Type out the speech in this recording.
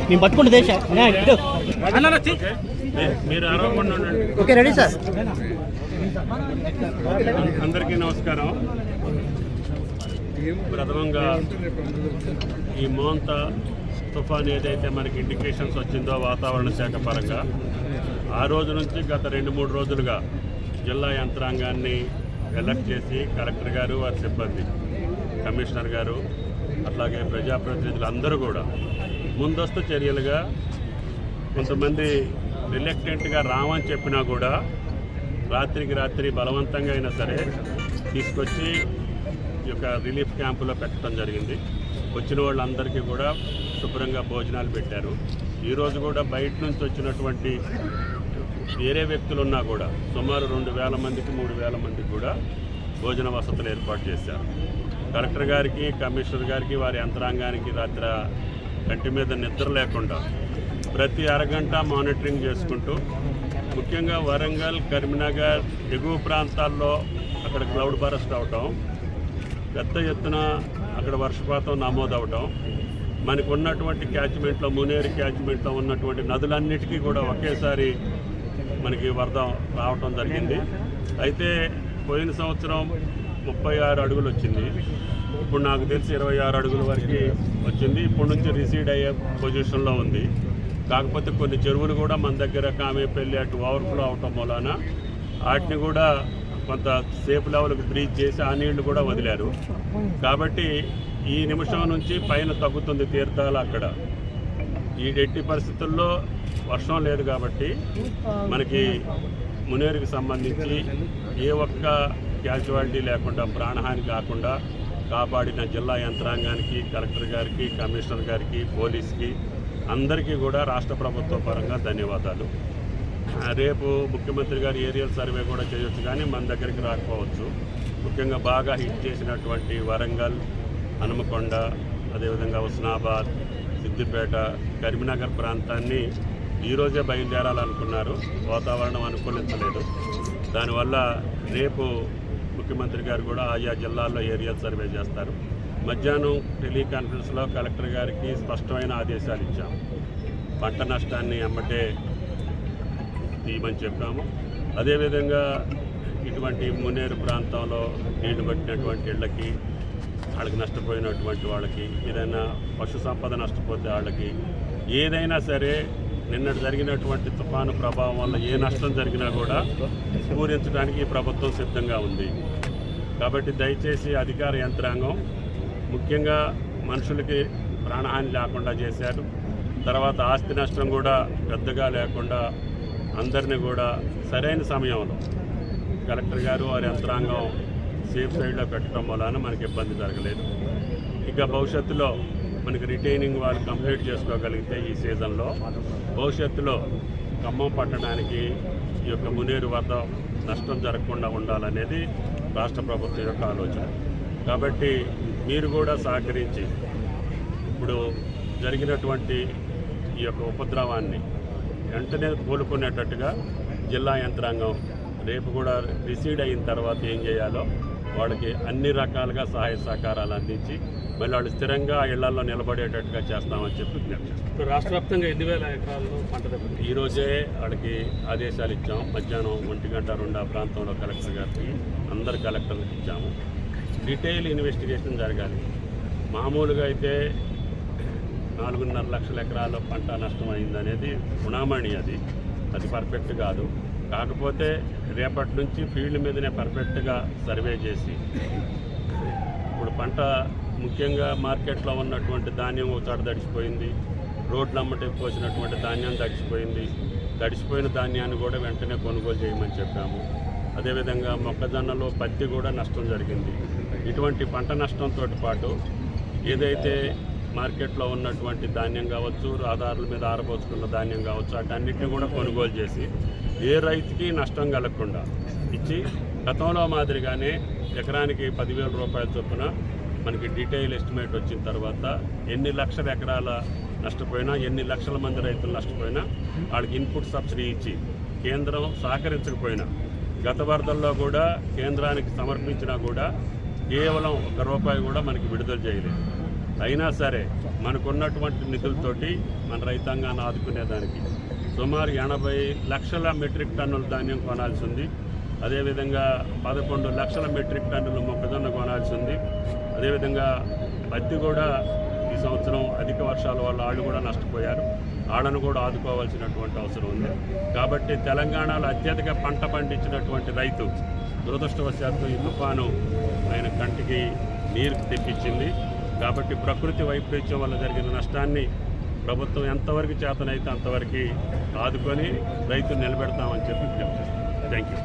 మేము బతుకుంటే దేశ మీరు ఆరోపణ ఓకే రెడీ సార్. అందరికీ నమస్కారం. ప్రథమంగా ఈ మోంతా తుఫాన్ ఏదైతే మనకి ఇండికేషన్స్ వచ్చిందో వాతావరణ శాఖ పరంగా ఆ రోజు నుంచి గత 2-3 రోజులుగా జిల్లా యంత్రాంగాన్ని అలర్ట్ చేసి కలెక్టర్ గారు వారి సిబ్బంది, కమిషనర్ గారు, అట్లాగే ప్రజాప్రతినిధులు అందరూ కూడా ముందస్తు చర్యలుగా కొంతమంది రిలక్టెంట్గా రామని చెప్పినా కూడా రాత్రికి రాత్రి బలవంతంగా అయినా సరే తీసుకొచ్చి ఈ యొక్క రిలీఫ్ క్యాంపులో పెట్టడం జరిగింది. వచ్చిన వాళ్ళందరికీ కూడా శుభ్రంగా భోజనాలు పెట్టారు. ఈరోజు కూడా బయట నుంచి వచ్చినటువంటి వేరే వ్యక్తులున్నా కూడా సుమారు 2,000 మందికి 3,000 మందికి కూడా భోజన వసతులు ఏర్పాటు చేశారు. కలెక్టర్ గారికి, కమిషనర్ గారికి, వారి యంత్రాంగానికి రాత్రి కంటి మీద నిద్ర లేకుండా ప్రతి అరగంట మానిటరింగ్ చేసుకుంటూ ముఖ్యంగా వరంగల్, కరీంనగర్ ఎగువ ప్రాంతాల్లో అక్కడ క్లౌడ్ బరస్ట్ అవటం, పెద్ద ఎత్తున అక్కడ వర్షపాతం నమోదవటం, మనకు ఉన్నటువంటి క్యాచ్మెంట్లో మునేరు క్యాచ్మెంట్లో ఉన్నటువంటి నదులన్నిటికీ కూడా ఒకేసారి మనకి వరద రావటం జరిగింది. అయితే పోయిన సంవత్సరం 36 అడుగులు వచ్చింది. ఇప్పుడు నాకు తెలిసి 26 అడుగుల వరకు వచ్చింది. ఇప్పటి నుంచి రిసీడ్ అయ్యే పొజిషన్లో ఉంది. కాకపోతే కొన్ని చెరువులు కూడా మన దగ్గర కామేపల్లి అటు ఓవర్ఫ్లో అవటం మూలాన వాటిని కూడా కొంత సేఫ్ లెవెల్కి బ్రీచ్ చేసి ఆ నీళ్లు కూడా వదిలారు. కాబట్టి ఈ నిమిషం నుంచి పైన తగ్గుతుంది తీర్థాలు. అక్కడ ఈ ఎట్టి పరిస్థితుల్లో వర్షం లేదు కాబట్టి మనకి మునేరుకి సంబంధించి ఏ ఒక్క క్యాజువాలిటీ లేకుండా, ప్రాణహాని కాకుండా కాపాడిన జిల్లా యంత్రాంగానికి, కలెక్టర్ గారికి, కమిషనర్ గారికి, పోలీస్కి అందరికీ కూడా రాష్ట్ర ప్రభుత్వ పరంగా ధన్యవాదాలు. రేపు ముఖ్యమంత్రి గారు ఏరియల్ సర్వే కూడా చేయొచ్చు, కానీ మన దగ్గరికి రాకపోవచ్చు. ముఖ్యంగా బాగా హిట్ చేసినటువంటి వరంగల్, హనుమకొండ, అదేవిధంగా హుస్నాబాద్, సిద్దిపేట, కరీంనగర్ ప్రాంతాన్ని ఈరోజే బయలుదేరాలనుకున్నారు. వాతావరణం అనుకూలించలేదు. దానివల్ల రేపు ముఖ్యమంత్రి గారు కూడా ఆయా జిల్లాల్లో ఏరియల్ సర్వే చేస్తారు. మధ్యాహ్నం టెలికాన్ఫరెన్స్లో కలెక్టర్ గారికి స్పష్టమైన ఆదేశాలు ఇచ్చాము. పంట నష్టాన్ని అమ్మటే తీయమని చెప్పాము. అదేవిధంగా ఇటువంటి మునేరు ప్రాంతంలో నీళ్లు పట్టినటువంటి ఇళ్ళకి, వాళ్ళకి నష్టపోయినటువంటి వాళ్ళకి, ఏదైనా పశు సంపద నష్టపోతే వాళ్ళకి, ఏదైనా సరే నిన్నటి జరిగినటువంటి తుఫాను ప్రభావం వల్ల ఏ నష్టం జరిగినా కూడా పూరించడానికి ప్రభుత్వం సిద్ధంగా ఉంది. కాబట్టి దయచేసి అధికార యంత్రాంగం ముఖ్యంగా మనుషులకి ప్రాణహాని లేకుండా చేశారు. తర్వాత ఆస్తి నష్టం కూడా పెద్దగా లేకుండా అందరినీ కూడా సరైన సమయంలో కలెక్టర్ గారు వారి యంత్రాంగం సేఫ్ సైడ్లో పెట్టడం వలన మనకి ఇబ్బంది జరగలేదు. ఇక భవిష్యత్తులో మనకి రిటైనింగ్ వాళ్ళు కంప్లీట్ చేసుకోగలిగితే ఈ సీజన్లో భవిష్యత్తులో ఖమ్మం పట్టడానికి ఈ యొక్క మునేరు వద్ద నష్టం జరగకుండా ఉండాలనేది రాష్ట్ర ప్రభుత్వం యొక్క ఆలోచన. కాబట్టి మీరు కూడా సహకరించి ఇప్పుడు జరిగినటువంటి ఈ యొక్క ఉపద్రవాన్ని వెంటనే కోలుకునేటట్టుగా జిల్లా యంత్రాంగం రేపు కూడా రిసీడ్ అయిన తర్వాత ఏం చేయాలో వాళ్ళకి అన్ని రకాలుగా సహాయ సహకారాలు అందించి మళ్ళీ వాళ్ళు స్థిరంగా ఇళ్లలో నిలబడేటట్టుగా చేస్తామని చెప్పి విజ్ఞప్తి చేస్తాం. రాష్ట్ర వ్యాప్తంగా 5,000 ఎకరాల్లో పంట దెబ్బతింది. ఈరోజే వాళ్ళకి ఆదేశాలు ఇచ్చాం. మధ్యాహ్నం 1:02 ఆ ప్రాంతంలో కలెక్టర్ గారికి అందరు కలెక్టర్లకు ఇచ్చాము. డీటెయిల్ ఇన్వెస్టిగేషన్ జరగాలి. మామూలుగా అయితే 4.5 లక్షల ఎకరాల పంట నష్టం అయిందనేది గుణామణి, అది పర్ఫెక్ట్ కాదు. కాకపోతే రేపటి నుంచి ఫీల్డ్ మీదనే పర్ఫెక్ట్గా సర్వే చేసి ఇప్పుడు పంట ముఖ్యంగా మార్కెట్లో ఉన్నటువంటి ధాన్యం ఒకసారి తడిసిపోయింది, రోడ్లు అమ్మటే పోసినటువంటి ధాన్యం తడిసిపోయింది. తడిసిపోయిన ధాన్యాన్ని కూడా వెంటనే కొనుగోలు చేయమని చెప్పాము. అదేవిధంగా మొక్కజొన్నలో, పత్తి కూడా నష్టం జరిగింది. ఇటువంటి పంట నష్టంతో పాటు ఏదైతే మార్కెట్లో ఉన్నటువంటి ధాన్యం కావచ్చు, రహదారుల మీద ఆరబోసుకున్న ధాన్యం కావచ్చు, వాటన్నిటిని కూడా కొనుగోలు చేసి ఏ రైతుకి నష్టం కలగకుండా ఇచ్చి గతంలో మాదిరిగానే ఎకరానికి 10,000 రూపాయల చొప్పున మనకి డీటెయిల్ ఎస్టిమేట్ వచ్చిన తర్వాత ఎన్ని లక్షల ఎకరాల నష్టపోయినా, ఎన్ని లక్షల మంది రైతులు నష్టపోయినా వాళ్ళకి ఇన్పుట్ సబ్సిడీ ఇచ్చి కేంద్రం సహకరించకపోయినా, గత వరదల్లో కూడా కేంద్రానికి సమర్పించినా కూడా కేవలం 1 రూపాయి కూడా మనకి విడుదల చేయలేదు. అయినా సరే మనకున్నటువంటి నిధులతోటి మన రైతాంగాన్ని ఆదుకునేదానికి సుమారు 80 లక్షల మెట్రిక్ టన్నుల ధాన్యం కొనాల్సి ఉంది. అదేవిధంగా 11 లక్షల మెట్రిక్ టన్నులు మొక్కజొన్న కొనాల్సి ఉంది. అదేవిధంగా పత్తి కూడా ఈ సంవత్సరం అధిక వర్షాల వల్ల వాళ్ళు కూడా నష్టపోయారు. వాళ్ళను కూడా ఆదుకోవాల్సినటువంటి అవసరం ఉంది. కాబట్టి తెలంగాణలో అత్యధిక పంట పండించినటువంటి రైతు దురదృష్టవశాత్తు ఈ తుఫాను ఆయన కంటికి నీరు తెప్పించింది. కాబట్టి ప్రకృతి వైపరీత్యం వల్ల జరిగిన నష్టాన్ని ప్రభుత్వం ఎంతవరకు చేతనైతే అంతవరకు ఆదుకొని రైతులు నిలబెడతామని చెప్పి విజ్ఞప్తి చేస్తాం. Thank you.